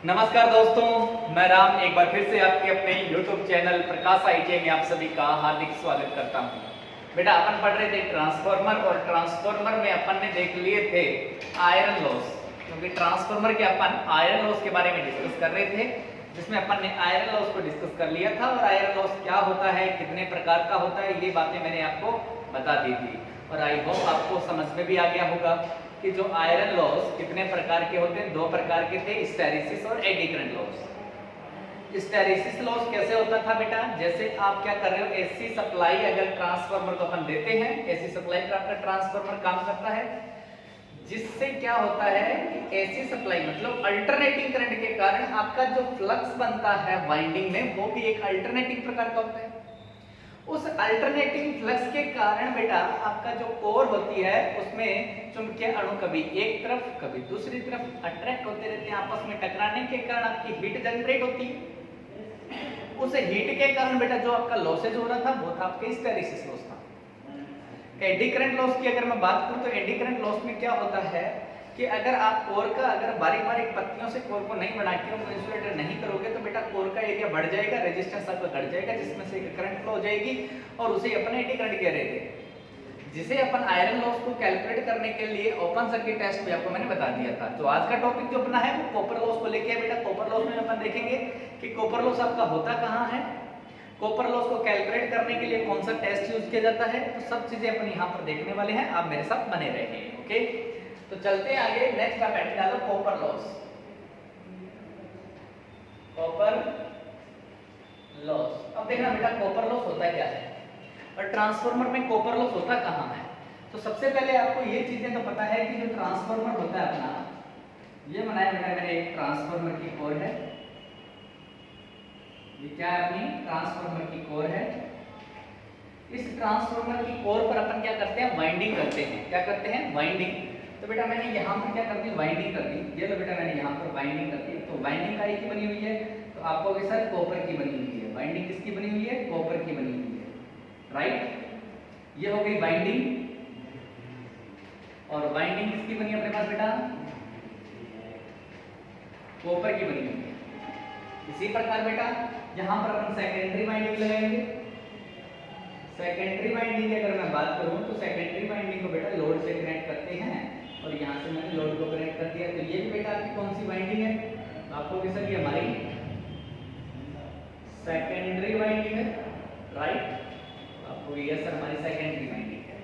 नमस्कार दोस्तों, मैं राम एक बार फिर से आपके अपने YouTube चैनल प्रकाश आईटीआई में आप सभी का हार्दिक स्वागत करता हूं। बेटा अपन पढ़ रहे थे ट्रांसफार्मर और ट्रांसफार्मर में अपन ने देख लिए थे आयरन लॉस, क्योंकि ट्रांसफार्मर के अपन आयरन लॉस के बारे में डिस्कस कर रहे थे, जिसमें अपन ने आयरन लॉस को डिस्कस कर लिया था और आयरन लॉस क्या होता है, कितने प्रकार का होता है, ये बातें मैंने आपको बता दी थी और आई होप आपको समझ में भी आ गया होगा कि जो आयरन लॉस कितने प्रकार के होते हैं। दो प्रकार के थे, हिस्टैरिसीस और eddy current loss. Hysteresis loss कैसे होता था बेटा, जैसे आप क्या कर रहे हो, एसी सप्लाई अगर ट्रांसफार्मर को अपन देते हैं, एसी सप्लाई पर आपका ट्रांसफार्मर काम करता है, जिससे क्या होता है कि एसी सप्लाई मतलब अल्टरनेटिंग करंट के कारण आपका जो फ्लक्स बनता है वाइंडिंग में, वो भी एक अल्टरनेटिंग प्रकार का होता है। उस अल्टरनेटिंग फ्लक्स के कारण बेटा आपका जो कोर होती है उसमें चुंबकीय अणु कभी एक तरफ कभी दूसरी तरफ अट्रैक्ट होते रहते हैं, आपस में टकराने के कारण आपकी हीट जनरेट होती है। उस हीट के कारण बेटा जो आपका लॉसेज हो रहा था वो था आपके हिस्टैरिसीस लॉस था। एडी करंट लॉस की अगर मैं बात करूं तो एडी करंट लॉस में क्या होता है कि अगर आप कोर का अगर बारीक बारीक पत्तियों से कोर को नहीं बना के उनको इंसुलेटर नहीं करोगे तो बेटा कोर का एरिया बढ़ जाएगा, रेजिस्टेंस आपका घट जाएगा, जिसमें से करंट फ्लो हो जाएगी और उसे अपन एडी करंट कह रहे थे, जिसे अपन आयरन लॉस को कैलकुलेट करने के लिए ओपन सर्किट टेस्ट भी आपको मैंने बता दिया था। तो आज का टॉपिक जो अपना है वो कॉपर लॉस को लेके है बेटा। कॉपर लॉस में अपन देखेंगे कि कॉपर लॉस आपका होता कहाँ है, कॉपर लॉस को कैलकुलेट करने के लिए कौन सा टेस्ट यूज किया जाता है, तो सब चीजें अपन यहाँ पर देखने वाले हैं, आप मेरे साथ बने रहे। ओके, तो चलते हैं आगे। नेक्स्ट आप बैठ डालो कॉपर लॉस। कॉपर लॉस, अब देखना बेटा कॉपर लॉस होता क्या है और ट्रांसफार्मर में कॉपर लॉस होता कहाँ है। तो सबसे पहले आपको ये चीजें तो पता है कि जो ट्रांसफार्मर होता है अपना, ये बनाया बेटा मैंने एक ट्रांसफार्मर की कोर है, ये क्या है अपनी ट्रांसफार्मर की कोर है। इस ट्रांसफार्मर की कोर पर अपन क्या करते हैं, वाइंडिंग करते हैं। क्या करते हैं, वाइंडिंग। तो बेटा मैंने यहाँ पर क्या कर दी, वाइंडिंग कर दी। ये लो बेटा मैंने यहाँ पर वाइंडिंग कर दी। तो वाइंडिंग काई की बनी हुई है, तो आपको भी सर कॉपर की बनी हुई है। वाइंडिंग किसकी बनी हुई है, कॉपर की बनी हुई है, राइट। ये हो गई वाइंडिंग और वाइंडिंग किसकी बनी है अपने पास बेटा, कॉपर की बनी हुई है। इसी प्रकार बेटा यहाँ पर अपन सेकेंडरी वाइंडिंग लगाएंगे। सेकेंडरी वाइंडिंग की अगर मैं बात करूँ तो सेकेंडरी वाइंडिंग को बेटा लोड से कनेक्ट करते हैं और यहाँ से मैंने लोड को कनेक्ट कर दिया। तो ये भी बेटा आपकी कौन सी वाइंडिंग है, आपको भी सर ये हमारी सेकेंडरी वाइंडिंग है, राइट। आपको ये सर हमारी सेकेंडरी वाइंडिंग है।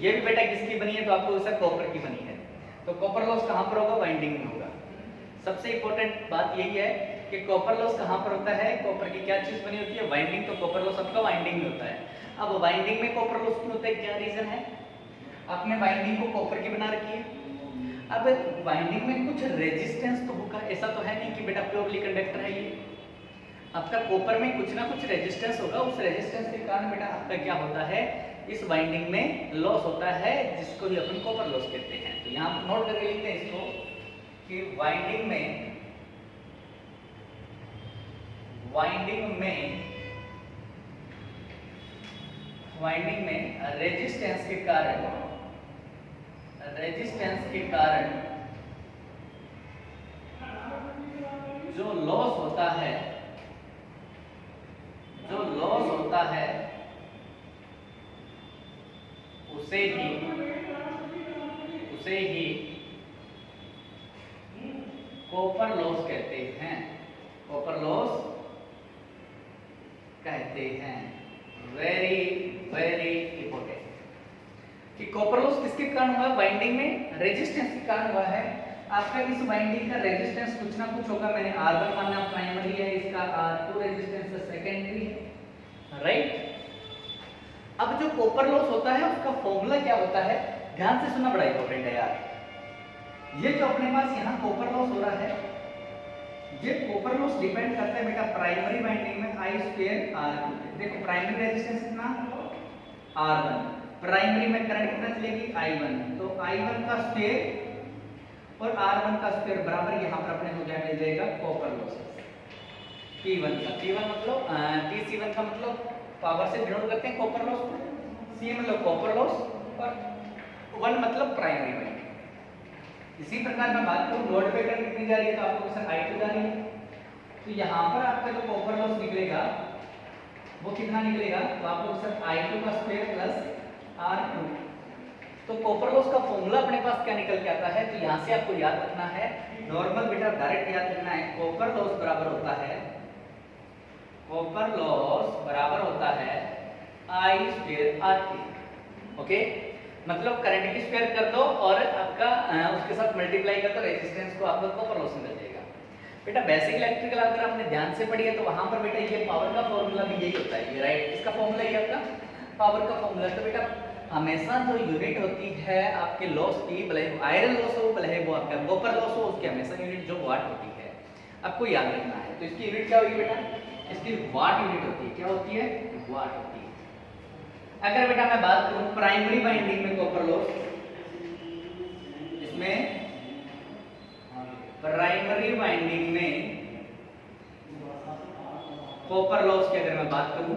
ये भी बेटा किसकी बनी है, तो आपको सर कॉपर की बनी है। तो कॉपर लॉस कहाँ पर होगा, वाइंडिंग में होगा। सबसे इंपॉर्टेंट बात यही है कि कॉपर लॉस कहाँ पर होता है, कॉपर की क्या चीज बनी होती है, वाइंडिंग। तो कॉपर लॉस आपका वाइंडिंग में होता है। अब वाइंडिंग में कॉपर लॉस क्यों होता है, क्या रीजन है, आपने वाइंडिंग को कॉपर की बना रखी है। अब वाइंडिंग में कुछ रेजिस्टेंस तो होगा, ऐसा तो है नहीं कि बेटा प्योरली कंडक्टर है ये, आपका कॉपर में कुछ ना कुछ रेजिस्टेंस होगा। उस रेजिस्टेंस के कारण बेटा आपका क्या होता है, इस वाइंडिंग में लॉस होता है, जिसको भी अपन कॉपर लॉस कहते हैं। तो यहाँ पर नोट करके लिखते हैं इसको कि वाइंडिंग में रेजिस्टेंस के कारण जो लॉस होता है उसे ही कॉपर लॉस कहते हैं, कॉपर लॉस कहते हैं। वेरी वेरी इंपॉर्टेंट कि कॉपर लॉस किसके कारण हुआ, वाइंडिंग में रेजिस्टेंस के कारण हुआ है। आपका इस वाइंडिंग का रेजिस्टेंस कुछ ना कुछ होगा। मैंने R1 माना प्राइमरी है, इसका R2 रेजिस्टेंस सेकेंडरी है, राइट। अब जो कॉपर लॉस होता है उसका फॉर्मूला क्या होता है, ध्यान से सुनना बड़ा इंपॉर्टेंट है यार। ये जो अपने पास यहाँ कॉपर लॉस हो रहा है, ये कॉपर लॉस डिपेंड करता है बेटा प्राइमरी वाइंडिंग में I2R2। देखो प्राइमरी रेजिस्टेंस कितना R1, प्राइमरी में करंट कितना चलेगी I1, तो I1 का स्क्वायर और R1 का स्क्वायर बराबर यहाँ पर अपने को क्या मिल जाएगा, कॉपर लॉस P1 का। P1 मतलब PC1 का मतलब पावर से डिनोट करते हैं कॉपर लॉस को, C मतलब कॉपर लॉस और 1 मतलब प्राइमरी वाइंडिंग। इसी प्रकार मैं बात करूं लोड पे करंट कितनी जा रही है तो आपको सर I2 जा रही है। तो यहाँ पर आपका जो कॉपर लॉस निकलेगा वो कितना निकलेगा तो आपको सर I2 का स्क्वायर प्लस R2। तो कॉपर लॉस का फॉर्मूला अपने पास क्या निकल के आता है तो यहाँ से आपको याद रखना है, नॉर्मल बेटा डायरेक्ट याद रखना है, कॉपर लॉस बराबर होता है, कॉपर लॉस बराबर होता है I स्क्वायर RT। ओके, मतलब करंट की स्क्वायर कर दो और आपका उसके साथ मल्टीप्लाई कर दो रेजिस्टेंस को, आपका कॉपर लॉस मिल जाएगा। बेटा बेसिक इलेक्ट्रिकल अगर आपने ध्यान से पढ़ी है तो वहां पर बेटा ये पावर का फॉर्मूला भी यही होता है, ये राइट, इसका फॉर्मूला ही आपका पावर का फॉर्मूला। तो बेटा हमेशा जो यूनिट होती है आपके लॉस की, भले आयरन लॉस हो भले वो आपका कॉपर लॉस हो, उसकी हमेशा यूनिट जो वाट होती है आपको याद रखना है। तो इसकी यूनिट क्या होगी बेटा, इसकी वाट यूनिट होती है, क्या होती है, वाट होती है। अगर बेटा मैं बात करूं प्राइमरी वाइंडिंग में कॉपर लॉस, इसमें प्राइमरी वाइंडिंग में कॉपर लॉस की अगर मैं बात करूं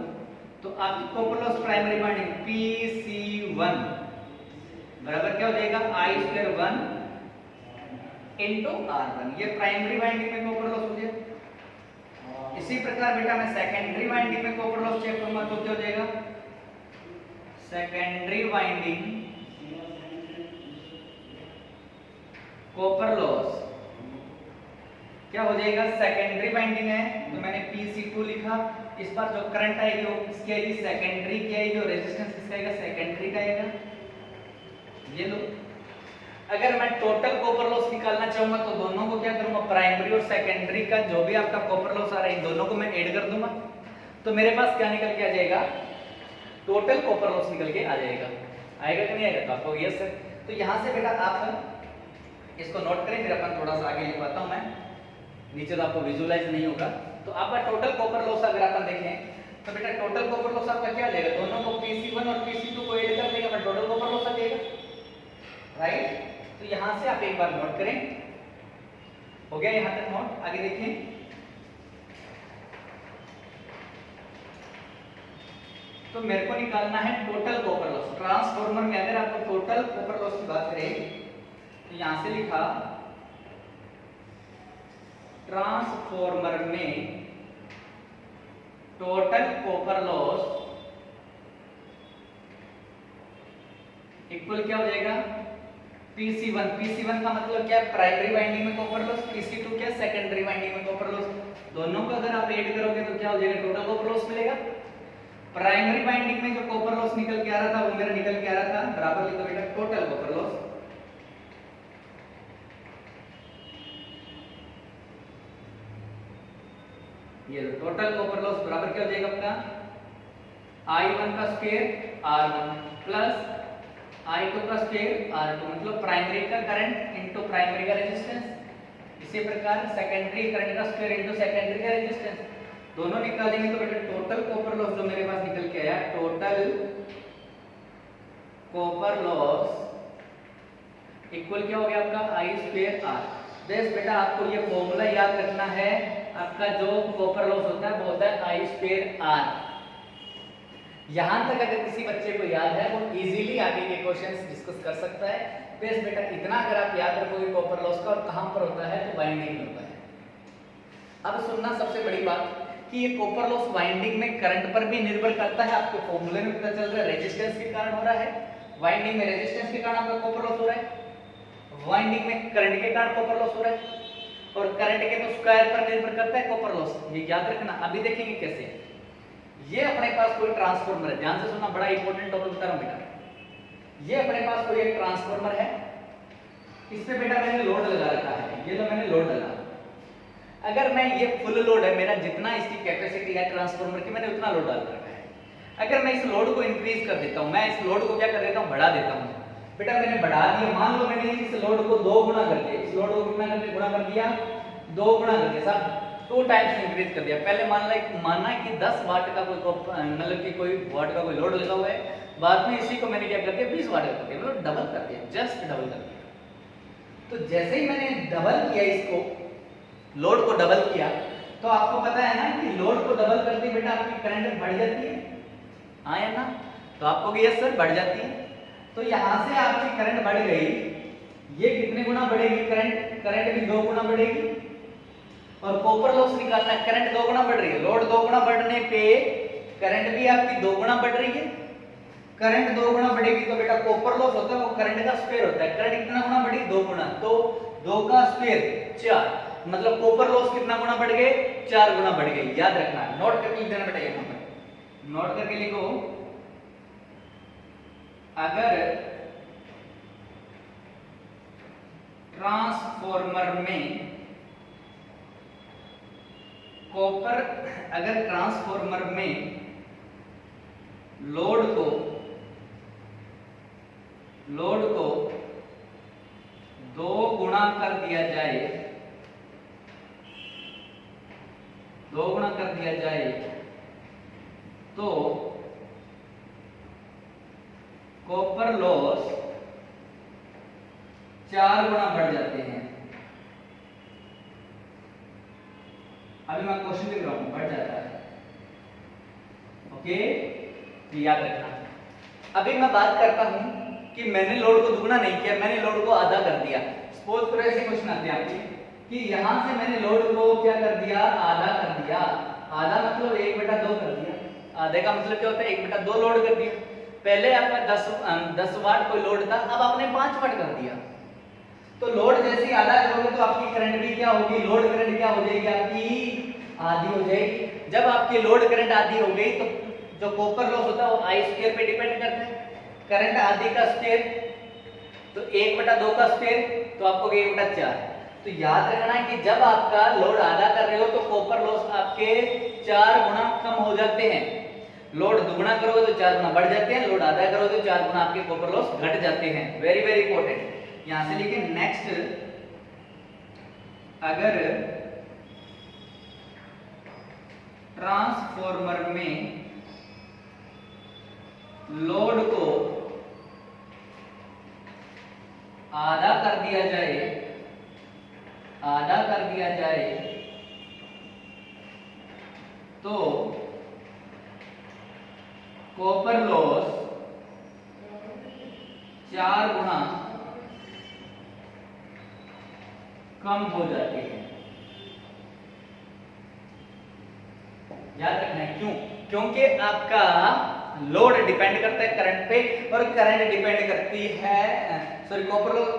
तो आपकी copper loss primary winding PC1 बराबर क्या हो जाएगा I स्क्वायर 1 इंटू R1, ये प्राइमरी वाइंडिंग में कॉपर लॉस हो जाएगा। इसी प्रकार बेटा मैं सेकेंडरी वाइंडिंग में कॉपर लॉस चेक करूंगा तो क्या हो जाएगा, सेकेंडरी वाइंडिंग कॉपर लॉस क्या हो जाएगा, सेकेंडरी वाइंडिंग है तो मैंने PC2 लिखा, इस पर जो करंट आएगी वो किसकी आएगी, सेकेंडरी की आएगी, और रेजिस्टेंस किसका आएगा, सेकेंडरी का आएगा। ये लो, अगर मैं टोटल कॉपर लॉस निकालना चाहूंगा तो दोनों को क्या करूंगा, प्राइमरी और सेकेंडरी का जो भी आपका कॉपर लॉस आ रहा है इन दोनों को मैं ऐड कर दूंगा, तो मेरे पास क्या निकल के आ जाएगा, टोटल कॉपर लॉस निकल के आ जाएगा। आएगा कि नहीं आएगा, तो आपको यस है। तो यहाँ से बेटा आप इसको नोट करें, फिर अपन थोड़ा सा आगे लिखवाता हूँ मैं, नीचे तो आपको विजुअलाइज नहीं होगा। तो आपका टोटल कॉपर लॉस अगर अपन देखें तो बेटा टोटल कॉपर लॉस आपका क्या आ जाएगा, दोनों को PC1 और PC2 को ऐड कर देंगे अपन टोटल कॉपर लॉस आ जाएगा, राइट। तो यहां से आप एक बार नोट करें, हो गया यहां तक नोट, आगे देखें। तो मेरे को निकालना है टोटल कॉपर लॉस ट्रांसफार्मर में। अगर आपको टोटल कॉपर लॉस की बात करें तो यहां से लिखा ट्रांसफार्मर में टोटल कॉपर लॉस इक्वल क्या हो जाएगा, PC1 का मतलब क्या है, प्राइमरी वाइंडिंग में कॉपर लॉस, PC2 क्या, सेकेंडरी वाइंडिंग में कॉपर लॉस, दोनों को अगर आप ऐड करोगे तो क्या हो जाएगा, टोटल कॉपर लॉस मिलेगा। प्राइमरी वाइंडिंग में जो कॉपर लॉस निकल के आ रहा था वो मेरा निकल के आ रहा था, बराबर लिखो बेटा टोटल कॉपर लॉस, ये टोटल कॉपर लॉस बराबर क्या हो जाएगा अपना I1 का स्क्वायर R1 प्लस I2 का स्क्वायर R2, मतलब प्राइमरी का करंट इनटू प्राइमरी का रेजिस्टेंस। इसी प्रकार सेकेंडरी करंट का स्क्वायर इनटू सेकेंडरी का रेजिस्टेंस, दोनों निकालेंगे तो बेटा टोटल कॉपर लॉस जो मेरे पास निकल के आया, टोटल कॉपर लॉस इक्वल क्या हो गया आपका I स्क्वायर R। बेस बेटा आपको ये फॉर्मूला याद रखना है, आपका जो कॉपर लॉस होता है वो होता है I स्क्वायर R। यहां तक अगर किसी बच्चे को याद है वो इजीली आगे के क्वेश्चंस डिस्कस कर सकता है। बेस बेटा इतना अगर आप याद रखोगे कॉपर लॉस का और कहां पर होता है तो वाइंडिंग में होता है। अब सुनना सबसे बड़ी बात कि ये कॉपर लॉस वाइंडिंग में करंट पर भी निर्भर करता है, आपको फॉर्मूले में पता चल रहा है रेजिस्टेंस के कारण हो रहा है, वाइंडिंग में रेजिस्टेंस के कारण आपका कॉपर लॉस हो रहा है, वाइंडिंग में करंट के कारण कॉपर लॉस हो रहा है, और करंट के तो स्क्वायर पर निर्भर करता है कॉपर लॉस, ये याद रखना। अभी देखेंगे कैसे, ये अपने पास कोई ट्रांसफार्मर है, ध्यान से सुनना, बड़ा इंपॉर्टेंट टॉपिक बता रहा हूं बेटा। ये अपने पास कोई एक ट्रांसफार्मर है, इस पे बेटा मैंने लोड लगा रखा है, ये तो मैंने लोड लगा, अगर मैं ये फुल लोड है मेरा, जितना इसकी कैपेसिटी है ट्रांसफार्मर की मैंने उतना लोड डाल रखा है। अगर मैं इस लोड को इंक्रीज कर देता हूं, मैं इस लोड को क्या कर देता हूं, बढ़ा देता हूं। बेटा मैंने बढ़ा दिया, मान लो मैंने इस लोड को 2 गुना कर दिया, इस लोड को कितना कर दिया, गुणा कर दिया, 2 गुना कर दिया, सब 2 टाइम्स इंक्रीज कर दिया। पहले माना कि 10 वाट का कोई मतलब कि कोई वाट का कोई लोड लगा हुआ है, बाद में इसी को मैंने क्या कर दिया 20 वाट कर दिया, मतलब डबल कर दिया, जस्ट डबल कर दिया। तो जैसे ही मैंने डबल किया, इसको लोड को डबल किया, तो आपको पता है ना कि लोड को डबल करते बेटा आपकी करंट बढ़ जाती है, हाँ या ना, तो आपको यस सर बढ़ जाती है। तो यहां से आपकी करंट बढ़ गई, ये कितने गुना बढ़ेगी? करंट, करंट भी 2 गुना बढ़ेगी। और कॉपर लॉस निकालना है, करंट 2 गुना बढ़ रही है, लोड 2 गुना बढ़ने पे करंट भी आपकी 2 गुना बढ़ रही है। करंट 2 गुना बढ़ेगी तो बेटा कॉपर लॉस होता है वो करंट का स्क्वायर होता है। करंट कितना गुना बढ़ी? 2 गुना, तो 2 का स्क्वायर 4, मतलब कॉपर लॉस कितना गुना बढ़ गए? 4 गुना बढ़ गए। याद रखना, नोट करके लिख देना बेटा, ये नंबर नोट करके लिखो। अगर ट्रांसफॉर्मर में कॉपर, अगर ट्रांसफॉर्मर में लोड को 2 गुना कर दिया जाए, 2 गुना कर दिया जाए तो कॉपर लॉस 4 गुना बढ़ जाते हैं। अभी मैं क्वेश्चन लिख रहा हूं, बढ़ जाता है। ओके, याद रखना। अभी मैं बात करता हूं कि मैंने लोड को दुगना नहीं किया, मैंने लोड को आधा कर दिया। सपोज करो ऐसे क्वेश्चन आते हैं आपके कि यहां से मैंने लोड को क्या कर दिया? आधा कर दिया। आधा मतलब 1/2 कर दिया। आधे का मतलब क्या होता है? 1/2 लोड कर दिया। पहले आपका 10 वाट कोई लोड था, अब आपने 5 वाट कर दिया। तो लोड जैसे ही आधा करोगे तो आपकी करंट भी क्या होगी? लोड करंट क्या हो जाएगी? आपकी आधी हो जाएगी। जब आपकी लोड करंट आधी हो गई तो जो कॉपर लॉस होता है वो आई स्क्वायर पे डिपेंड करता है। करंट आधी का स्क्वायर तो 1/2 का स्क्वायर तो आपको 1/4। तो याद रखना है कि जब आपका लोड आधा कर रहे हो तो कॉपर लॉस आपके 4 गुना कम हो जाते हैं। लोड दुगुना करोगे तो 4 गुना बढ़ जाते हैं, लोड आधा करोगे तो 4 गुना आपके कॉपर लॉस घट जाते हैं। Very very important. यहां से लिखिए नेक्स्ट, अगर ट्रांसफॉर्मर में लोड को आधा कर दिया जाए, आधा कर दिया जाए तो कॉपर लॉस 4 गुना कम हो जाते हैं। याद रखना है, क्यों? क्योंकि आपका लोड डिपेंड करता है करंट पे और करंट डिपेंड करती है, sorry copper loss,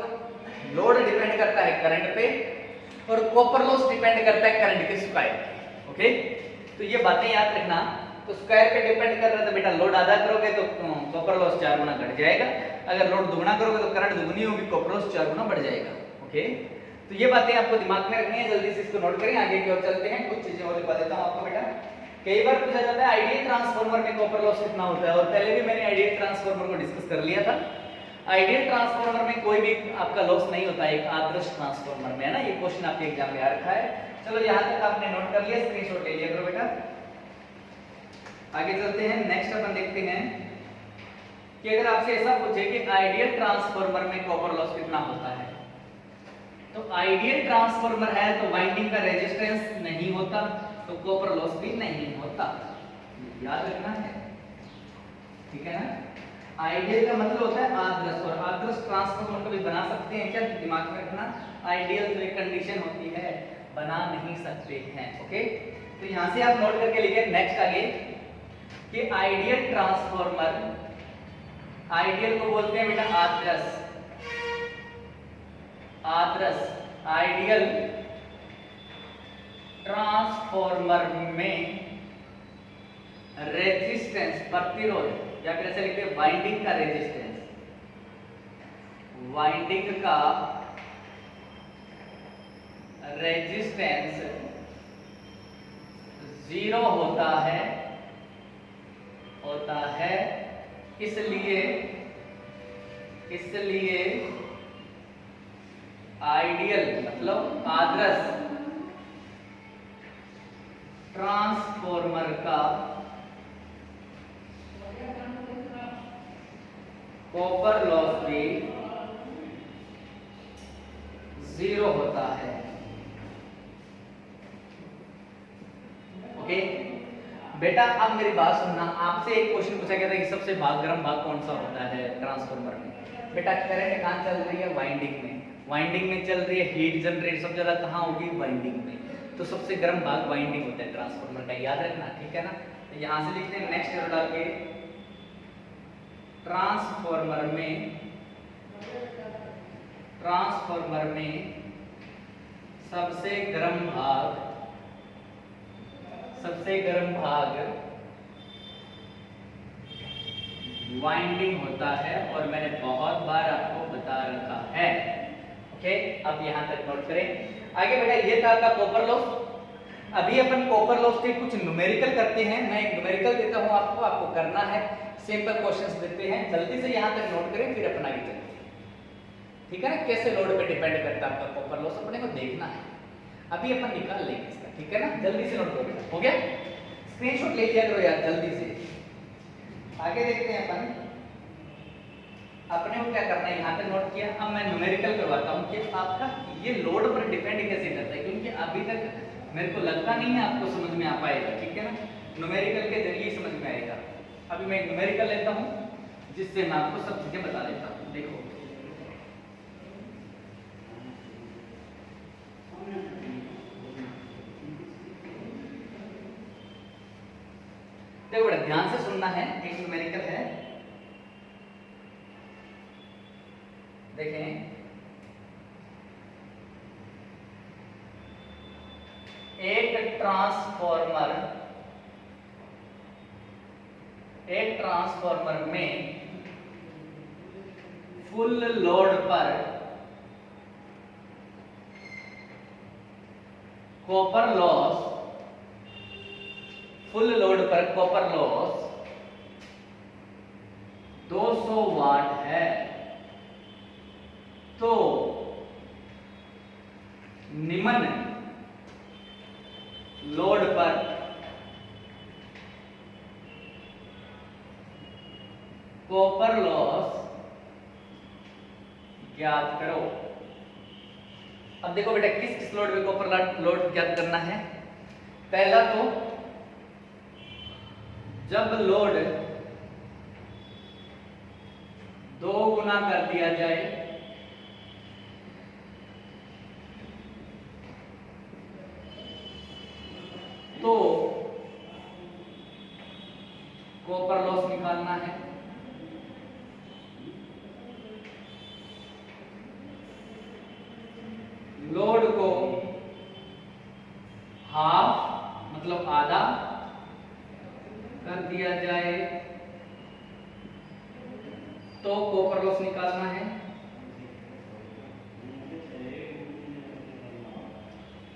load depend करता है करंट पे और कॉपर लॉस डिपेंड करता है करंट के स्क्वायर पे। ओके, तो ये बातें याद रखना। तो स्क्वायर पे डिपेंड कर रहा है तो बेटा लोड आधा करोगे तो कॉपर लॉस 4 गुना घट जाएगा। अगर लोड दुगना करोगे तो करंट दुगनी होगी, कॉपर लॉस 4 गुना बढ़ जाएगा। ओके, तो ये बातें आपको दिमाग में रखनी है, जल्दी से इसको नोट करें। आगे की ओर चलते हैं, कुछ चीजें और बता देता हूं आपको बेटा। कई बार पूछा जाता है आइडियल ट्रांसफार्मर में कॉपर लॉस कितना होता है, और पहले भी मैंने आइडियल ट्रांसफार्मर को डिस्कस कर लिया था। आइडियल ट्रांसफार्मर में कोई भी आपका लॉस नहीं होता है, एक आदर्श ट्रांसफार्मर में है ना। ये क्वेश्चन आपके एग्जाम में आ रखा है। चलो यहाँ तक आपने नोट कर लिया, स्क्रीनशॉट ले लिया करो बेटा। आगे चलते हैं, नेक्स्ट अपन देखते हैं कि अगर आपसे ऐसा पूछे कि आइडियल ट्रांसफार्मर में कॉपर लॉस कितना होता है, तो आइडियल ट्रांसफार्मर है तो वाइंडिंग का रेजिस्टेंस नहीं होता, तो कॉपर लॉस भी नहीं होता। याद रखना है, ठीक है ना। आइडियल का मतलब होता है आदर्श, और आदर्श ट्रांसफार्मर कभी बना सकते हैं क्या? दिमाग में रखना, आइडियल जो एक कंडीशन होती है बना नहीं सकते हैं। ओके, तो यहां से आप नोट करके लिखिए नेक्स्ट आगे कि आइडियल ट्रांसफार्मर, आइडियल को बोलते हैं बेटा आदर्श। आदर्श आइडियल ट्रांसफार्मर में रेजिस्टेंस, प्रतिरोध, या फिर ऐसे लिखते हैं वाइंडिंग का रेजिस्टेंस, वाइंडिंग का रेजिस्टेंस 0 होता है, इसलिए आइडियल मतलब आदर्श ट्रांसफार्मर का कॉपर लॉस भी 0 होता है। ओके, बेटा अब मेरी बात सुनना, आपसे एक क्वेश्चन पूछा गया था कि सबसे गर्म भाग कौन सा होता है ट्रांसफार्मर में। बेटा करंट कहाँ चल रही है? वाइंडिंग में। वाइंडिंग में चल रही है, हीट जनरेट सबसे ज्यादा कहाँ होगी? वाइंडिंग में। तो सबसे गर्म भाग वाइंडिंग होता है ट्रांसफार्मर का, याद रखना, ठीक है ना। तो यहाँ से लिखते हैं नेक्स्ट एरो डाल के, ट्रांसफार्मर में सबसे गर्म भाग वाइंडिंग होता है, और मैंने बहुत बार आपको बता रखा है। ओके, अब यहां तक नोट करें। आगे बेटा ये था आपका कॉपर लॉस। अभी अपन कॉपर लॉस के कुछ न्यूमेरिकल करते हैं। मैं एक न्यूमेरिकल देता हूं आपको करना है, सिंपल क्वेश्चंस देते हैं, जल्दी से यहां तक नोट करें, फिर अपन आगे चलते हैं, ठीक है ना। कैसे लोड पे डिपेंड करता है आपका कॉपर लॉस, अपने को देखना है। अभी अपन निकाल लेंगे इसका, ठीक है ना। जल्दी से नोट करो, हो गया? स्क्रीनशॉट ले लिया करो यार जल्दी से। आगे देखते हैं अपन, अपने को क्या करना है, यहाँ तक नोट किया। अब मैं न्यूमेरिकल करवाता हूँ कि आपका ये लोड पर डिपेंड कैसे करता है, क्योंकि अभी तक मेरे को लगता नहीं है आपको समझ में आ पाएगा, ठीक है ना। न्यूमेरिकल के जरिए समझ में आएगा। अभी मैं न्यूमेरिकल लेता हूँ, जिससे मैं आपको सब चीजें बता देता हूँ। देखो देखो बड़ा ध्यान से सुनना है। एक न्यूमेरिकल है, देखें, एक ट्रांसफार्मर में फुल लोड पर कॉपर लॉस, फुल लोड पर कॉपर लॉस 200 वाट है, तो निम्न लोड पर कॉपर लॉस ज्ञात करो। अब देखो बेटा किस किस लोड पे कॉपर लोड ज्ञात करना है। पहला तो जब लोड 2 गुना कर दिया जाए तो कॉपर लॉस निकालना है। लोड को हाफ मतलब आधा कर दिया जाए तो कॉपर लॉस निकालना है।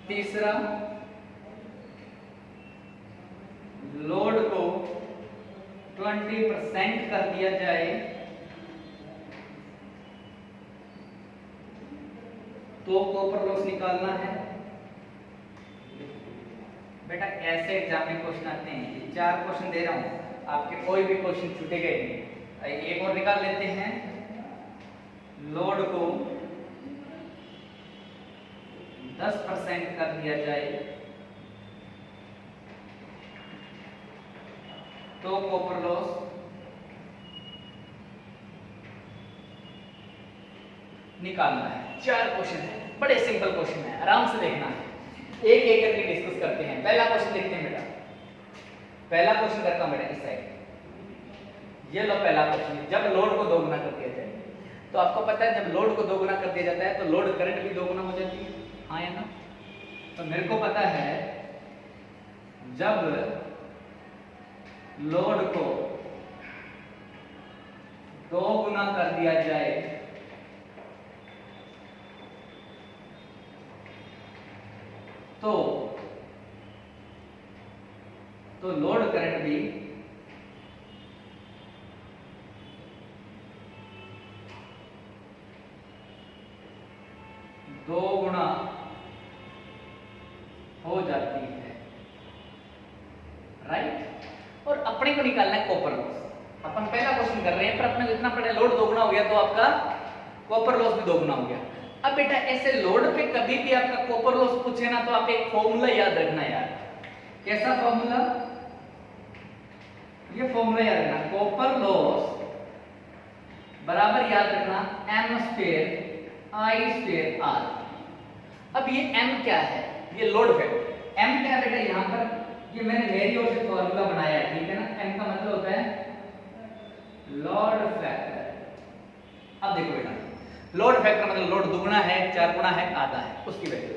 तीसरा, लोड को 20% कर दिया जाए तो कॉपर लॉस निकालना है। बेटा ऐसे एग्जाम में क्वेश्चन आते हैं, ये 4 क्वेश्चन दे रहा हूं, आपके कोई भी क्वेश्चन छूटेगा ही नहीं। एक और निकाल लेते हैं, लोड को 10% कर दिया जाए तो कॉपर लॉस निकालना है। 4 क्वेश्चन है, बड़े सिंपल क्वेश्चन है, आराम से देखना है, एक एक करके डिस्कस करते हैं। पहला क्वेश्चन देखते हैं बेटा, पहला क्वेश्चन करता हूं बेटा इस साइड। ये लो पहला क्वेश्चन, जब लोड को 2 गुना कर दिया जाए, तो आपको पता है जब लोड को 2 गुना कर दिया जाता है तो लोड करंट भी 2 गुना हो जाती है, हाँ या ना। तो मेरे को पता है जब लोड को 2 गुना कर दिया जाए तो लोड करंट भी 2 गुना हो जाती है, राइट। और अपने को निकालना है कॉपर लॉस। अपन पहला क्वेश्चन कर रहे हैं, पर अपने को इतना पड़ा लोड 2 गुना हो गया तो आपका कॉपर लॉस भी 2 गुना हो गया। अब बेटा ऐसे लोड पे कभी भी आपका कॉपर लॉस पूछे ना तो आप एक फॉर्मूला याद रखना यार। कैसा फॉर्मूला? ये फॉर्मूला याद रखना, कॉपर लॉस बराबर याद रखना m square I square R। अब ये m क्या है, ये लोड फैक्टर। m क्या है बेटा, यहाँ पर ये मैंने मेरी ओर से फॉर्मूला बनाया है, ठीक है ना। m का मतलब होता है लोड फैक्टर। अब देखो बेटा, लोड फैक्टर मतलब लोड दुगुना है, चार गुना है, आधा है, उसकी वैल्यू।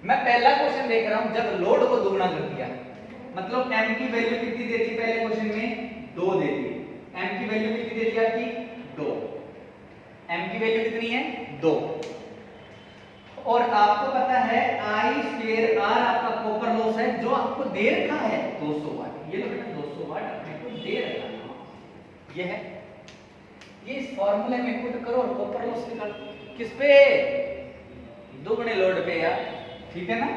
मैं पहला क्वेश्चन देख रहा हूं, जब लोड को दुगुना कर दिया मतलब m की वैल्यू कितनी दे दी पहले क्वेश्चन में, 2 दे दी। m की वैल्यू कितनी दे दी आपकी, 2। m की वैल्यू कितनी है, 2। और आपको पता है I स्क्वायर R आपका कॉपर लॉस है, जो आपको दे रखा है 200 वाट। ये लो बेटा 200 वाट अपने को दे रखा है, ये है। ये इस फार्मूले में पुट करो और कॉपर लॉस निकालो। किस पे, दुगने लोड पे यार, ठीक है ना।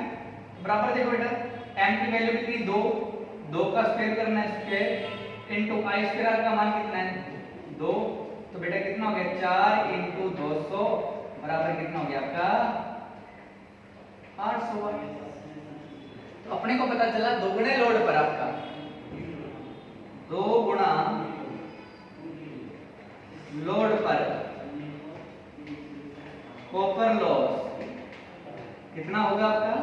बराबर देखो बेटा, m की वैल्यू कितनी, 2, 2 का स्क्वायर करना है square into I square R का मान कितना है, 2। तो बेटा कितना हो गया, 4 इनटू 200 बराबर कितना हो गया आपका 800 वाट। तो अपने को पता चला दोगुने लोड पर आपका 2 गुना लोड पर कॉपर लॉस कितना होगा आपका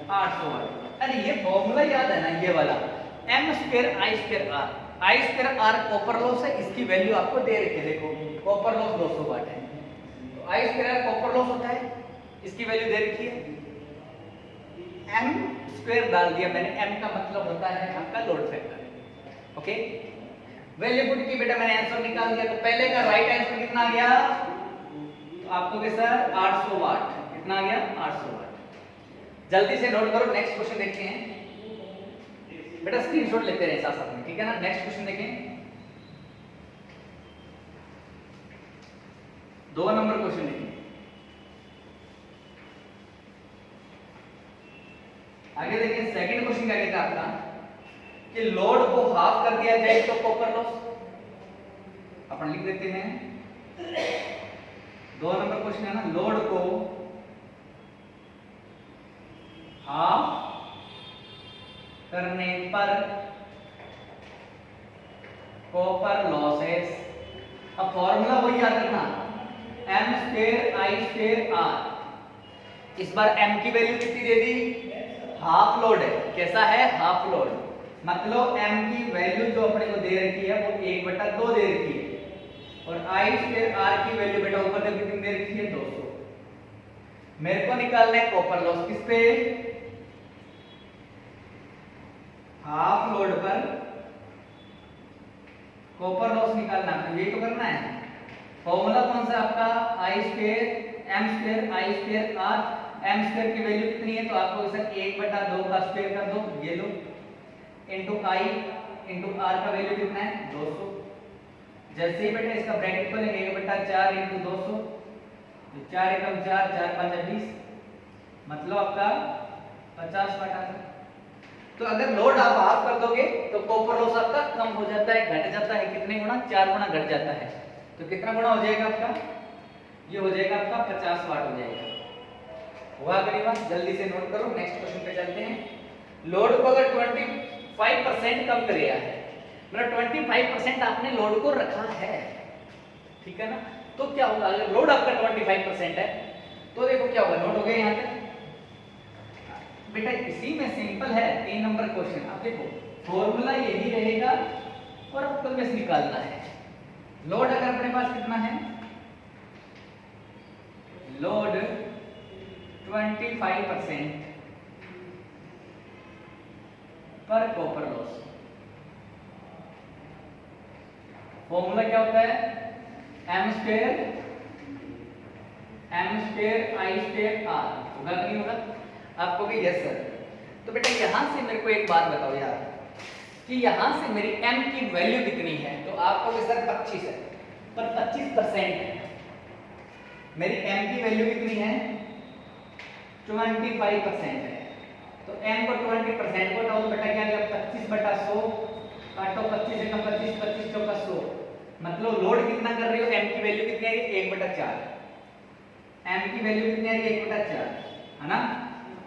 800 वाट। अरे ये फॉर्मूला याद है ना, ये वाला m square I square R। I square R copper loss है, इसकी वैल्यू आपको दे रखी है, देखो कॉपर लॉस 200 वाट है, तो I square R copper loss होता है, इसकी वैल्यू दे रखी है, m स्क्वायर डाल दिया मैंने। m का मतलब होता है आपका load factor. Okay, value put की बेटा, मैंने आंसर निकाल दिया। तो पहले का राइट आंसर कितना आ गया, तो आपको के सर 800 वाट। कितना आ गया, 800 वाट। जल्दी से नोट करो, नेक्स्ट क्वेश्चन देखते हैं बेटा, स्क्रीनशॉट लेते रहे साथ साथ में, ठीक है ना। नेक्स्ट क्वेश्चन देखें, 2 नंबर क्वेश्चन देखें। आगे देखिए, सेकंड क्वेश्चन क्या कहता है आपका कि लोड को हाफ कर दिया जाए तो कॉपर लॉस। अपन लिख देते हैं, 2 नंबर क्वेश्चन है ना, लोड को हाफ करने पर कॉपर लॉसेस। अब फॉर्मूला वही याद रखना, m square I square R। इस बार m की वैल्यू कितनी दे दी, हाफ लोड है। कैसा है, हाफ लोड, मतलब m की वैल्यू जो अपने को दे रखी है वो 1/2 दे रखी है, और I स्क्वायर R की वैल्यू बेटा ऊपर तक कितनी दे रखी है, 200। मेरे को निकालना है कॉपर लॉस किस पे, हाफ लोड पर कॉपर लॉस निकालना है, ये तो करना है। फॉर्मूला कौन सा आपका, I square m square I square R। m square की वैल्यू कितनी है, तो आपको इसे 1/2 का स्क्वायर कर दो, ये लो, इनटू I इनटू R का वैल्यू कितना है, 200। जैसे ही बेटा इसका ब्रैकेट खोलेंगे 1/4 इनटू 200, 4 एकम 4, 4 5 20, मतलब आपका 50 वाट आ गया। तो अगर लोड आप हाफ कर दोगे तो कॉपर लॉस आपका कम हो जाता है, घट जाता है, कितने गुना, 4 गुना घट जाता है। तो कितना गुना हो जाएगा आपका, ये हो जाएगा आपका 50 वाट हो जाएगा। हुआ करीबन, जल्दी से नोट करो, नेक्स्ट क्वेश्चन पे चलते हैं। लोड को अगर 25% कम कर दिया है, मतलब 25% आपने लोड को रखा है, ठीक है ना, तो क्या होगा, अगर लोड आपका 25% है तो देखो क्या होगा, नोट हो गया यहाँ तक बेटा। इसी में सिंपल है, 3 नंबर क्वेश्चन। अब देखो फॉर्मूला यही रहेगा और आपको बस निकालना है। लोड अगर अपने पास कितना है, लोड 25% पर कॉपर लॉस। फॉर्मूला क्या होता है, m square I square R। होगा नहीं होगा, आपको भी यस सर। तो बेटा यहां से मेरे को एक बात बताओ यार, कि यहां से मेरी m की वैल्यू कितनी है, तो आपको भी सर 25 है, पर 25% है। मेरी m की वैल्यू कितनी है, 25% है, तो m को 20% को डालो बेटा, क्या गया 25/100, काटो 25 एकम 25, 25 चौका 100, मतलब लोड कितना कर रही हो, m की वैल्यू कितनी है, 1/4। m की वैल्यू कितनी है, 1/4 है ना,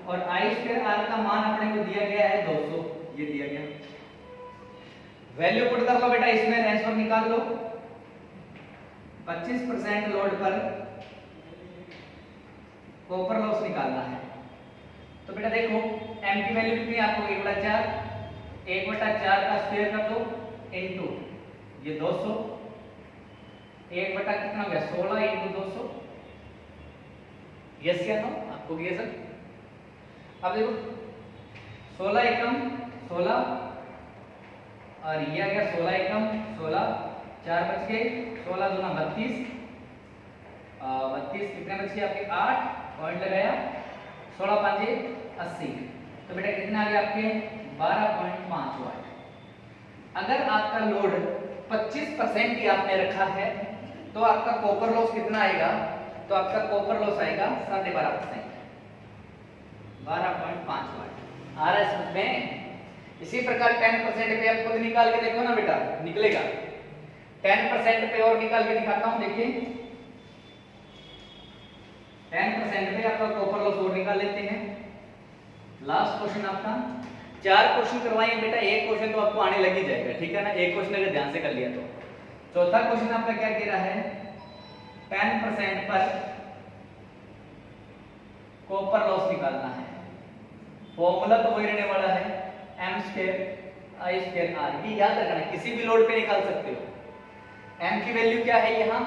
और I स्क्वायर R का मान अपने को दिया गया है 200, ये दिया गया। वैल्यू पुट कर लो बेटा, इसमें आंसर निकाल लो। 25% लोड पर कॉपर लॉस निकालना है। तो बेटा देखो m की वैल्यू कितनी आपको 1/4, 1/4 का स्क्वायर कर दो इनटू ये 200, 1 बटा कितना हो गया 16 इनटू 200। यस या नो, आपको ये सर। अब देखो 16 एकम 16 और ये आ गया 16 एकम 16, 4 बच गए, 16 दूना 32, 32 कितने बच गए आपके 8 पॉइंट लगाया, 16 5 80। तो बेटा कितना आ गया आपके 12.5 वाट। अगर आपका लोड 25% ही आपने रखा है तो आपका कॉपर लॉस कितना आएगा, तो आपका कॉपर लॉस आएगा 12.5%, 12.5 वाट। आ रहा है समझ में? इसी प्रकार 10% पे आप खुद निकाल के देखो ना बेटा, निकलेगा। 10% पे और निकाल के दिखाता हूं, देखिए 10% पे आपका कॉपर लॉस और निकाल लेते हैं। लास्ट क्वेश्चन आपका, 4 क्वेश्चन करवाएंगे बेटा, एक क्वेश्चन तो आपको आने लग ही जाएगा, ठीक है ना, एक क्वेश्चन अगर ध्यान से कर लिया तो। चौथा क्वेश्चन आपका क्या कह रहा है, 10% पर कॉपर लॉस निकालना है। फॉर्मूला तो वही रहने वाला है m² I² R, ये याद रखना, किसी भी लोड पे निकाल सकते हो। m की वैल्यू क्या है यहाँ,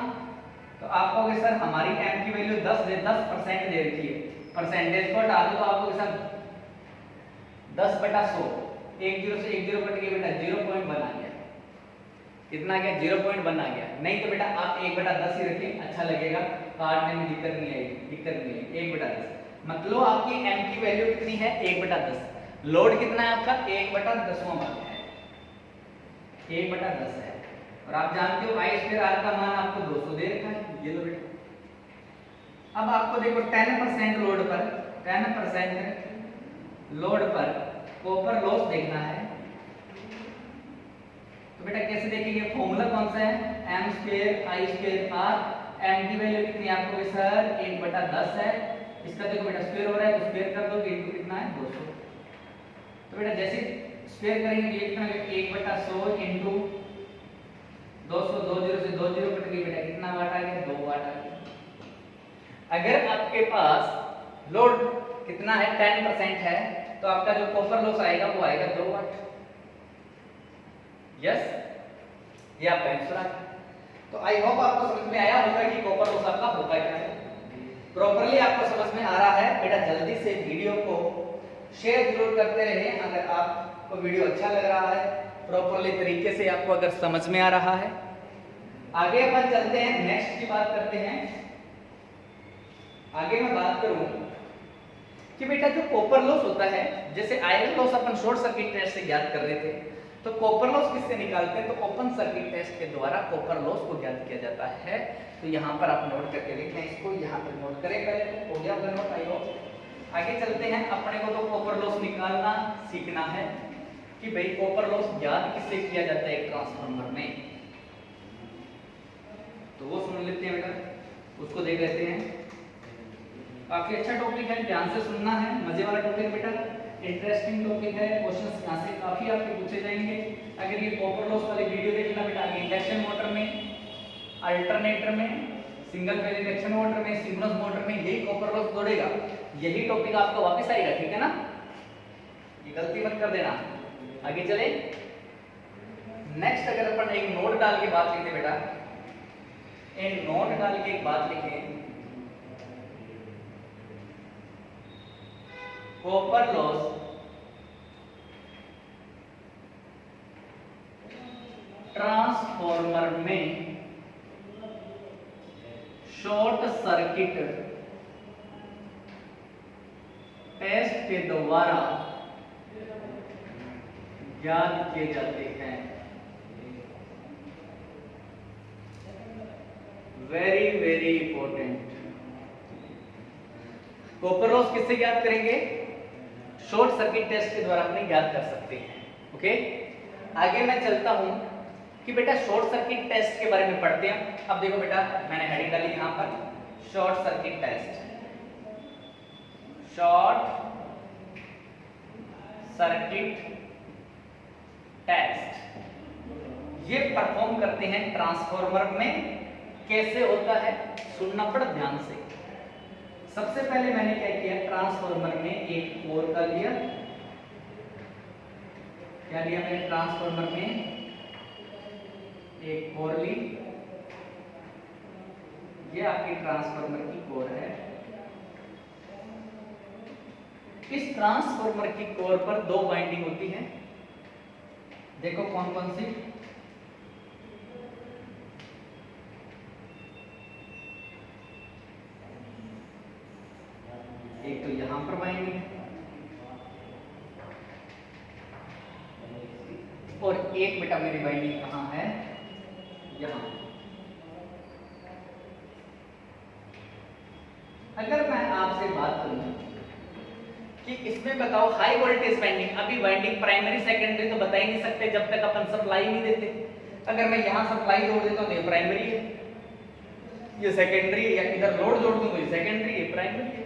तो आप कहोगे सर हमारी m की वैल्यू 10% दे रखी है, परसेंटेज को हटा दो तो आपको सर 10/100, 1 0 से 1 0 कट गया बेटा 0.1 आ गया। कितना गया 0.1 आ गया। नहीं तो बेटा आप 1/10 ही रखें, अच्छा लगेगा, काटने में दिक्कत नहीं आएगी, 1/10। मतलब आपकी m की वैल्यू कितनी है 1/10, लोड कितना है आपका 1/10वां भाग है, 1/10 है। और आप जानते हो I²R का मान आपको 200 दे रखा है, ये लो बेटा। अब आपको देखो 10% लोड पर, 10% लोड पर कॉपर लॉस देखना है। तो बेटा कैसे देखेंगे, फॉर्मूला कौन सा है m² I²R। m की वैल्यू कितनी आपको सर 1/10 है, इसका देखो बेटा स्क्वायर हो रहा है तो स्क्वायर कर दो, इनटू कितना है 200। तो बेटा जैसे स्क्वायर करेंगे ये कितना 1/100 इनटू 200, 2 0 से 2 0 कट गई बेटा, कितना वाट आ गया 2 वाट आ गया। अगर आपके पास लोड कितना है 10% है तो आपका जो कॉपर लॉस आएगा वो आएगा 2 वाट। यस, ये आपका आंसर आ गया। तो आई होप आपको समझ में आया होगा कि कॉपर लॉस आपका होता क्या है, प्रॉपर्ली आपको समझ में आ रहा है। बेटा जल्दी से वीडियो को शेयर जरूर करते रहें, अगर आपको वीडियो अच्छा लग रहा है, प्रॉपर्ली तरीके से आपको अगर समझ में आ रहा है। आगे अपन चलते हैं, नेक्स्ट की बात करते हैं। आगे मैं बात करूं कि बेटा जो कॉपर लॉस होता है, जैसे आयरन लॉस अपन शॉर्ट सर्किट टेस्ट से ज्ञात कर रहे थे, तो कॉपर लॉस किससे निकालते हैं, तो ओपन सर्किट टेस्ट के द्वारा कॉपर लॉस को ज्ञात किया जाता है। तो यहाँ पर आप नोट करके लिखें, इसको यहाँ पर नोट करें, पहले तो हो गया नोट। आई होप आगे चलते हैं, अपने को तो कॉपर लॉस निकालना सीखना है कि भाई कॉपर लॉस ज्ञात किससे किया जाता है एक ट्रांसफार्मर में, तो वो सुन लेते हैं बेटा, उसको देख लेते हैं। काफी अच्छा टॉपिक है, ध्यान से सुनना है, मजे वाला टॉपिक बेटा, इंटरेस्टिंग टॉपिक है, क्वेश्चंस यहाँ से काफी आपके पूछे जाएंगे। अगर ये कॉपर लॉस वाली वीडियो देखना बेटा, इंडक्शन मोटर में, अल्टरनेटर में, सिंगल फेज इंडक्शन मोटर में, सिंक्रोनस मोटर में यही कॉपर लॉस दौड़ेगा, यही टॉपिक आपको वापस आएगा, ठीक है ना, ये गलती मत कर देना। आगे चले, नेक्स्ट अगर अपन एक नोट डाल के बात लिखते बेटा, एक नोट डाल के एक बात लिखें, कॉपर लॉस ट्रांसफॉर्मर में शॉर्ट सर्किट टेस्ट के द्वारा ज्ञात किए जाते हैं। Very very important, copper loss किससे ज्ञात करेंगे, शॉर्ट सर्किट टेस्ट के द्वारा अपने ज्ञात कर सकते हैं। ओके, आगे मैं चलता हूं कि बेटा शॉर्ट सर्किट टेस्ट के बारे में पढ़ते हैं। अब देखो बेटा, मैंने हेडिंग डाली यहां पर, short circuit test, short circuit test. ये परफॉर्म करते हैं ट्रांसफॉर्मर में। कैसे होता है सुनना पड़ा ध्यान से। सबसे पहले मैंने क्या किया, ट्रांसफॉर्मर में एक कोर का लिया। क्या लिया मैंने, ट्रांसफॉर्मर में एक कोर ली। ये आपकी ट्रांसफॉर्मर की कोर है। इस ट्रांसफॉर्मर की कोर पर दो वाइंडिंग होती है। देखो कौन कौन सी, एक तो यहां पर वाइंडिंग है और एक बेटा मेरी वाइंडिंग कहां है, यहां। अगर मैं आपसे बात करूं कि इसमें बताओ हाई वोल्टेज वाइंडिंग, अभी वाइंडिंग प्राइमरी सेकेंडरी तो बता ही नहीं सकते जब तक अपन सप्लाई नहीं देते। अगर मैं यहां सप्लाई जोड़ देता हूं तो ये प्राइमरी है, ये सेकेंडरी है, या इधर लोड जोड़ दूं तो ये सेकेंडरी है, प्राइमरी है,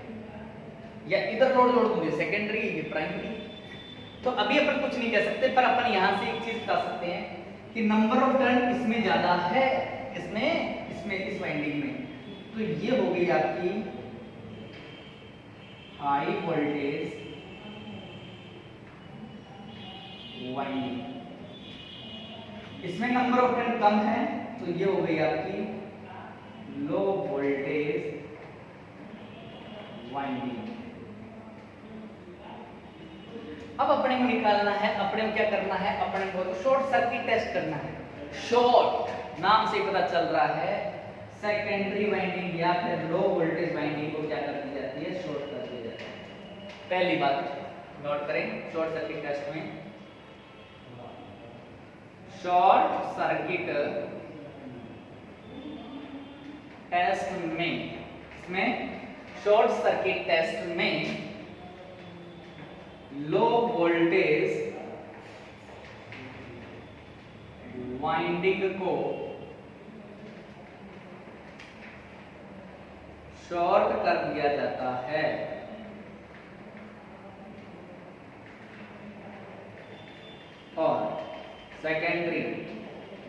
या इधर लोड जोड़ दूं ये सेकेंडरी है, ये प्राइमरी है। तो अभी अपन कुछ नहीं कह सकते, पर अपन यहां से एक चीज बता सकते हैं कि नंबर ऑफ टर्न इसमें ज्यादा है, इसमें इस वाइंडिंग में। तो ये हो गई आपकी हाई वोल्टेज वाइंडिंग। इसमें नंबर ऑफ टर्न कम है तो ये हो गई आपकी लो वोल्टेज वाइंडिंग। अब अपने को निकालना है, अपने को क्या करना है, अपने को तो शॉर्ट सर्किट टेस्ट करना है। शॉर्ट नाम से पता चल रहा है सेकेंडरी वाइंडिंग या फिर लो वोल्टेज वाइंडिंग को क्या कर दी जाती है, शॉर्ट कर दिया जाता है। पहली बात नोट करें, शॉर्ट सर्किट टेस्ट में, शॉर्ट सर्किट टेस्ट में, इसमें शॉर्ट सर्किट टेस्ट में लो वोल्टेज वाइंडिंग को शॉर्ट कर दिया जाता है। और सेकेंडरी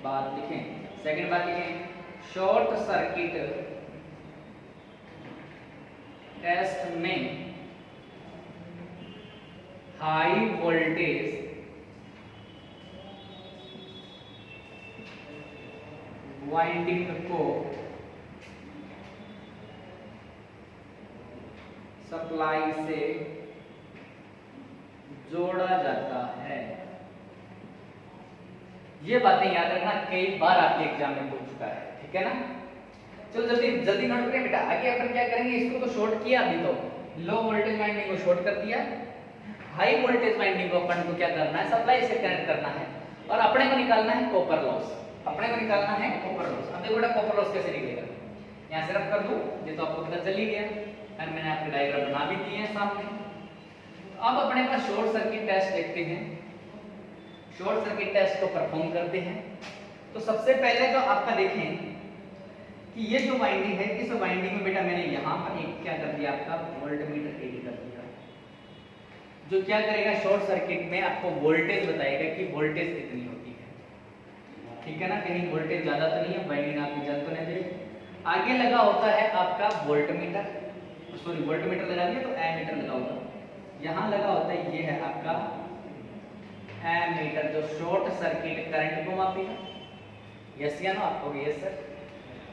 बात लिखें, सेकेंड बात लिखें, शॉर्ट सर्किट टेस्ट में हाई वोल्टेज वाइंडिंग को सप्लाई से जोड़ा जाता है। ये बातें याद रखना, कई बार आपके एग्जाम में पूछ चुका है, ठीक है ना। चलो जल्दी जल्दी नोट करें बेटा। आगे अपन क्या करेंगे, इसको तो शॉर्ट किया, अभी तो लो वोल्टेज वाइंडिंग को शॉर्ट कर दिया। हाई वोल्टेज वाइंडिंग को अपन को क्या करना है, सप्लाई से कनेक्ट करना है। और अपने को निकालना है कॉपर लॉस, अपने को निकालना है कॉपर लॉस। अब देखो बेटा कॉपर लॉस कैसे निकलेगा, यहाँ से रफ कर दूं, ये तो आपको पता चल ही गया और मैंने आपके डायग्राम बना भी दिए हैं सामने। अब अपने पास शॉर्ट सर्किट टेस्ट देखते हैं, शॉर्ट सर्किट टेस्ट को परफॉर्म करते हैं। तो सबसे पहले तो आपका देखें कि ये जो वाइंडिंग है, इस वाइंडिंग में बेटा मैंने यहाँ पर एक क्या कर दिया, आपका वोल्टमीटर एड कर दिया, जो क्या करेगा, शॉर्ट सर्किट में आपको वोल्टेज बताएगा कि वोल्टेज कितनी होती है, ठीक है ना। कहीं वोल्टेज ज्यादा तो नहीं है, वाइंडिंग आपकी जल तो नहीं रही। आगे लगा होता है आपका वोल्टमीटर, सॉरी वोल्टमीटर लगा दिया तो एमीटर लगा होगा, यहाँ लगा होता है, ये है आपका एमीटर जो शॉर्ट सर्किट करंट को मापेगा। यस या नो, आपको यस सर।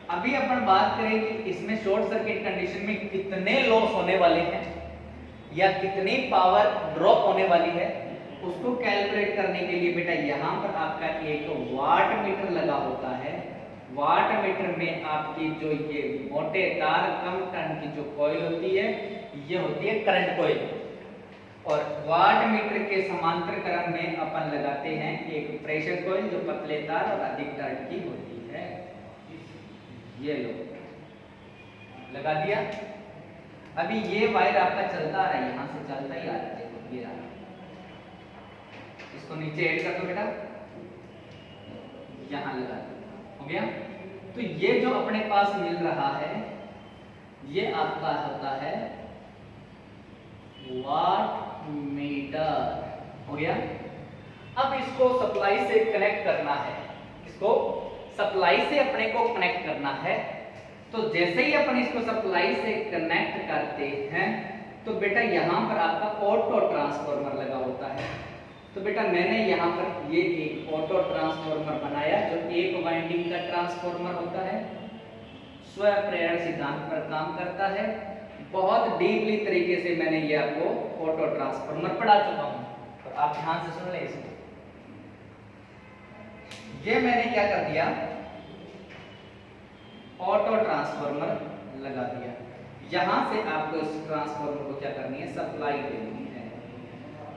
अभी अपन बात करें कि इसमें शॉर्ट सर्किट कंडीशन में कितने लॉस होने वाले हैं या कितनी पावर ड्रॉप होने वाली है, उसको कैलकुलेट करने के लिए बेटा यहाँ पर आपका एक वाट मीटर लगा होता है। वाट मीटर में आपकी जो ये मोटे तार कम टर्न की जो कॉइल होती है, ये होती है करंट कॉइल। और वाट मीटर के समांतर क्रम में अपन लगाते हैं एक प्रेशर कॉइल जो पतले तार और अधिक टर्न की होती है। ये लो लगा दिया। अभी ये वायर आपका चलता आ रहा है, यहाँ से चलता ही आ रहा है, देखो ये आ रहा है। इसको नीचे ऐड कर दो बेटा, यहाँ लगा दो, हो गया। तो ये जो अपने पास मिल रहा है, ये आपका होता है वाट मीटर, हो गया। अब इसको सप्लाई से कनेक्ट करना है, इसको सप्लाई से अपने को कनेक्ट करना है। तो जैसे ही अपन इसको सप्लाई से कनेक्ट करते हैं तो बेटा यहाँ पर आपका ऑटो ट्रांसफार्मर लगा होता है। तो बेटा मैंने यहाँ पर ये एक ऑटो ट्रांसफार्मर बनाया जो एक वाइंडिंग का ट्रांसफार्मर होता है, स्वप्रेरण सिद्धांत पर काम करता है। बहुत डीपली तरीके से मैंने ये आपको ऑटो ट्रांसफार्मर पढ़ा चुका हूँ, और आप ध्यान से सुन लें इसको। ये मैंने क्या कर दिया, ऑटो ट्रांसफार्मर लगा दिया। यहां से आपको इस ट्रांसफार्मर को क्या करनी है, सप्लाई देनी है।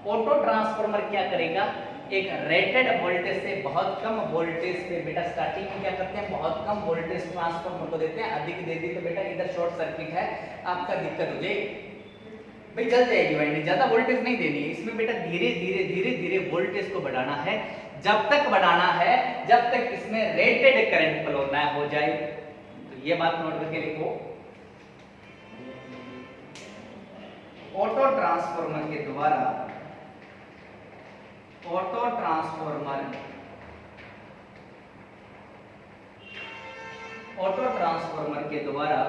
ऑटो ट्रांसफार्मर क्या करेगा, एक रेटेड वोल्टेज से बहुत कम वोल्टेज पे बेटा स्टार्टिंग में क्या करते हैं, बहुत कम वोल्टेज ट्रांसफार्मर को देते हैं। अधिक दे दी तो बेटा इधर शॉर्ट सर्किट है, आपका दिक्कत हो जाएगी, भाई जल जाएगी वाइंडिंग। ज्यादा वोल्टेज नहीं देनी है इसमें बेटा, धीरे धीरे धीरे धीरे वोल्टेज को बढ़ाना है। जब तक बढ़ाना है जब तक इसमें रेटेड करंट फ्लो ना हो जाए। तो ये बात नोट करके लिखो, ऑटो ट्रांसफार्मर के द्वारा, ऑटो ट्रांसफार्मर के द्वारा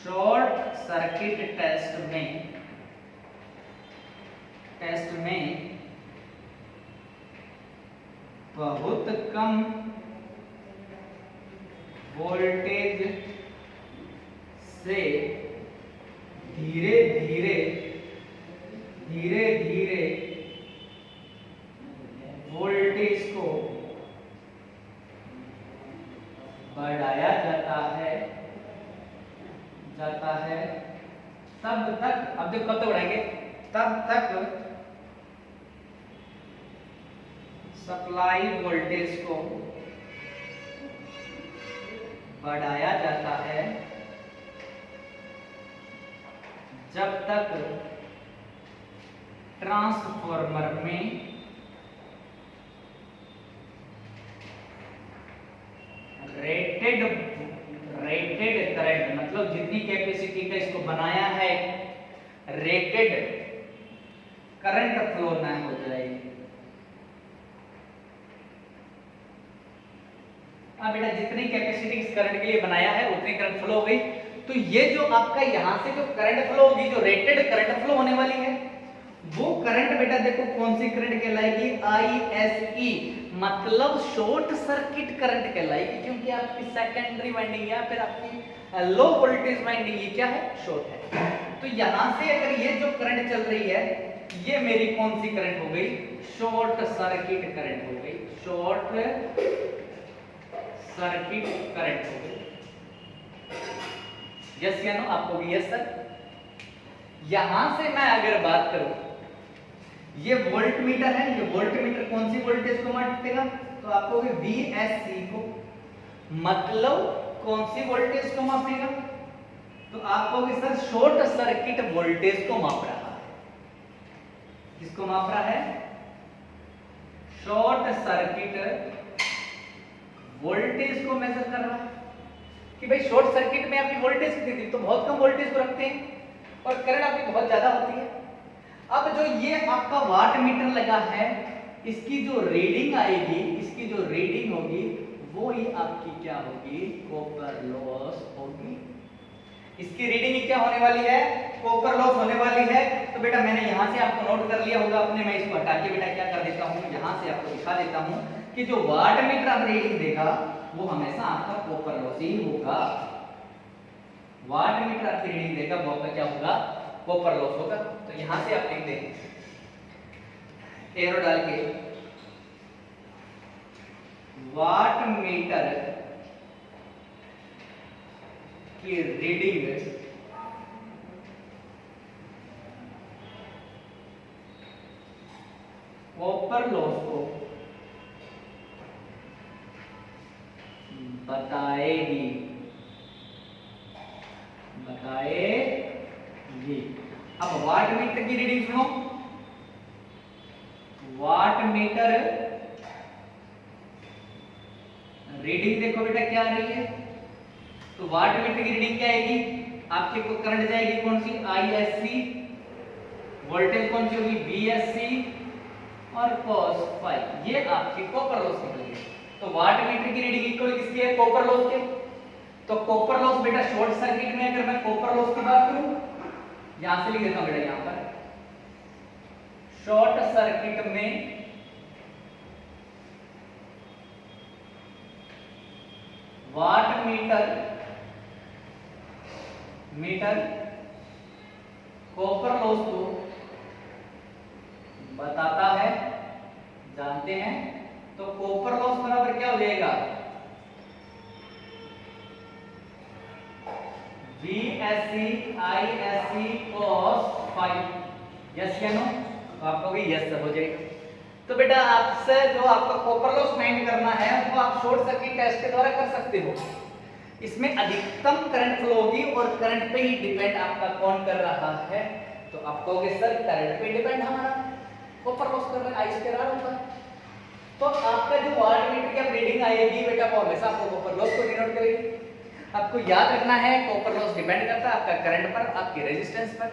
शॉर्ट सर्किट टेस्ट में बहुत कम वोल्टेज से धीरे धीरे वोल्टेज को बढ़ाया जाता है तब तक, अब देखो कब तक बढ़ाएंगे, तब तक सप्लाई वोल्टेज को बढ़ाया जाता है जब तक ट्रांसफार्मर में रेटेड करंट, मतलब जितनी कैपेसिटी का इसको बनाया है, रेटेड करंट फ्लो ना हो जाए। अब बेटा जितनी कैपेसिटी इस करंट के लिए बनाया है उतनी करंट फ्लो हो गई। तो ये जो आपका यहां से जो करंट फ्लो होगी, जो रेटेड करंट फ्लो होने वाली है, वो करंट बेटा देखो कौन सी करंट कहलाएगी, ISE, मतलब शॉर्ट सर्किट करंट कहलाएगी, क्योंकि आपकी सेकेंडरी वाइंडिंग या फिर आपकी लो वोल्टेज वाइंडिंग ये क्या है, शॉर्ट है। तो यहां से अगर ये जो करंट चल रही है, ये मेरी कौन सी करंट हो गई, शॉर्ट सर्किट करंट हो गई, शॉर्ट सर्किट करंट हो गई। यस या नो, आपको भी यस सर। यहां से मैं अगर बात करूं, ये वोल्ट मीटर है, ये वोल्ट मीटर कौन सी वोल्टेज को मापेगा, तो आपको VSC को, मतलब कौन सी वोल्टेज को मापेगा, तो आपको भी सर शॉर्ट सर्किट वोल्टेज को माप रहा है। किसको माप रहा है, शॉर्ट सर्किट वोल्टेज को मेजर कर रहा है कि भाई शॉर्ट सर्किट में आपकी वोल्टेज कितनी थी, तो बहुत कम वोल्टेज को रखते हैं और करंट आपकी बहुत ज्यादा होती है। अब जो ये आपका वाट मीटर लगा है, इसकी जो रीडिंग आएगी, इसकी जो रीडिंग होगी वो ही आपकी क्या होगी, कॉपर लॉस होगी। इसकी रीडिंग क्या होने वाली है, कॉपर लॉस होने वाली है। तो बेटा मैंने यहां से आपको नोट कर लिया होगा अपने, मैं इसको हटा के बेटा क्या कर देता हूं, यहां से आपको दिखा देता हूं कि जो वाट मीटर आप रीडिंग देगा वो हमेशा आपका कॉपर लॉस ही होगा। वाट मीटर आपकी रीडिंग देगा वो आपका क्या होगा, कॉपर लॉस होगा। तो यहां से आप लिख दें एरो डाल के, वाट मीटर की रीडिंग कॉपर लॉस को बताएगी। अब वाट मीटर की रीडिंग सुनो, वाट मीटर रीडिंग देखो बेटा क्या आ रही है, तो वाट मीटर की रीडिंग क्या आएगी, आपके को करंट जाएगी कौन सी, ISC, वोल्टेज कौन सी होगी, VSC और cos फाई, ये आपकी कॉपर लॉस निकल गई। तो वाट मीटर की रीडिंग इक्वल किसकी है, कॉपर लॉस के। तो कॉपर लॉस बेटा शॉर्ट सर्किट में अगर मैं कॉपर लॉस की बात करूं, यहां से लिख देता हूं बेटा, यहां पर शॉर्ट सर्किट में वाट मीटर कॉपर लॉस को बताता है, जानते हैं। तो कॉपर लॉस बराबर क्या हो जाएगा, VSC ISC cos phi, yes या नो, तो आप कहोगे यस हो जाएगा। तो बेटा आपसे जो आपका कॉपर लॉस फाइंड करना है वो आप शॉर्ट सर्किट टेस्ट के द्वारा कर सकते हो। इसमें अधिकतम करंट फ्लो होगी और करंट पे ही डिपेंड आपका कौन कर रहा है। तो आप कहोगे सर करंट पे डिपेंड हमारा कॉपर लॉस कर रहा है, I स्क्वायर R होता है। तो आपका जो वाट मीटर की रीडिंग आएगी बेटा वो हमेशा आपको कॉपर लॉस को डिनोट करेगी। आपको याद रखना है कॉपर लॉस डिपेंड करता है आपका करंट पर, आपके रेजिस्टेंस पर।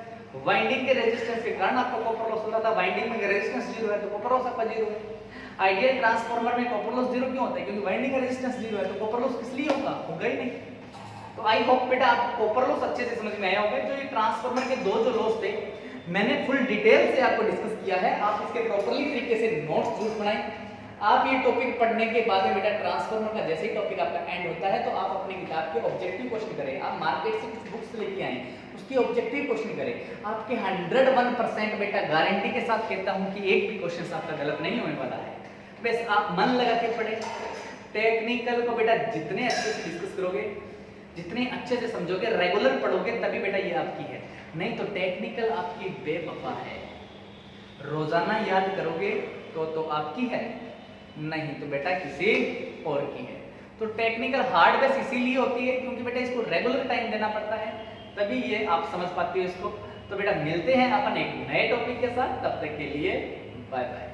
वाइंडिंग के रेजिस्टेंस के कारण आपको कॉपर लॉस हो रहा था, वाइंडिंग में रेजिस्टेंस 0 है तो कॉपर लॉस आपका 0 है। आइडियल ट्रांसफार्मर में कॉपर लॉस 0 क्यों होता है, क्योंकि वाइंडिंग का रेजिस्टेंस 0 है, तो कॉपर लॉस किस लिए होगा ही नहीं। तो आई होप बेटा आप कॉपर लॉस अच्छे से समझ में आया होगा। जो ये ट्रांसफार्मर के दो जो लॉस थे मैंने फुल डिटेल से आपको डिस्कस किया है, आप इसके प्रॉपर्ली तरीके से नोट्स जरूर बनाएं। आप ये टॉपिक पढ़ने के बाद में बेटा ट्रांसफार्मर का जैसे ही टॉपिक आपका एंड होता है तो आप अपनी किताब के ऑब्जेक्टिव क्वेश्चन करें। आप मार्केट से कुछ बुक्स लेके आए, उसकी ऑब्जेक्टिव क्वेश्चन करें। आपके 101% बेटा गारंटी के साथ कहता हूं कि एक भी क्वेश्चन आपका गलत नहीं होने वाला है। बस आप मन लगा के पढ़े। टेक्निकल को बेटा जितने अच्छे से डिस्कस करोगे, जितने अच्छे से समझोगे, रेगुलर पढ़ोगे, तभी बेटा ये आपकी है। नहीं तो टेक्निकल आपकी बेवफा है। रोजाना याद करोगे तो आपकी है, नहीं तो बेटा किसी और की है। तो टेक्निकल हार्ड बेस इसीलिए होती है क्योंकि बेटा इसको रेगुलर टाइम देना पड़ता है, तभी ये आप समझ पाते हो इसको। तो बेटा मिलते हैं अपन एक नए टॉपिक के साथ, तब तक के लिए बाय बाय।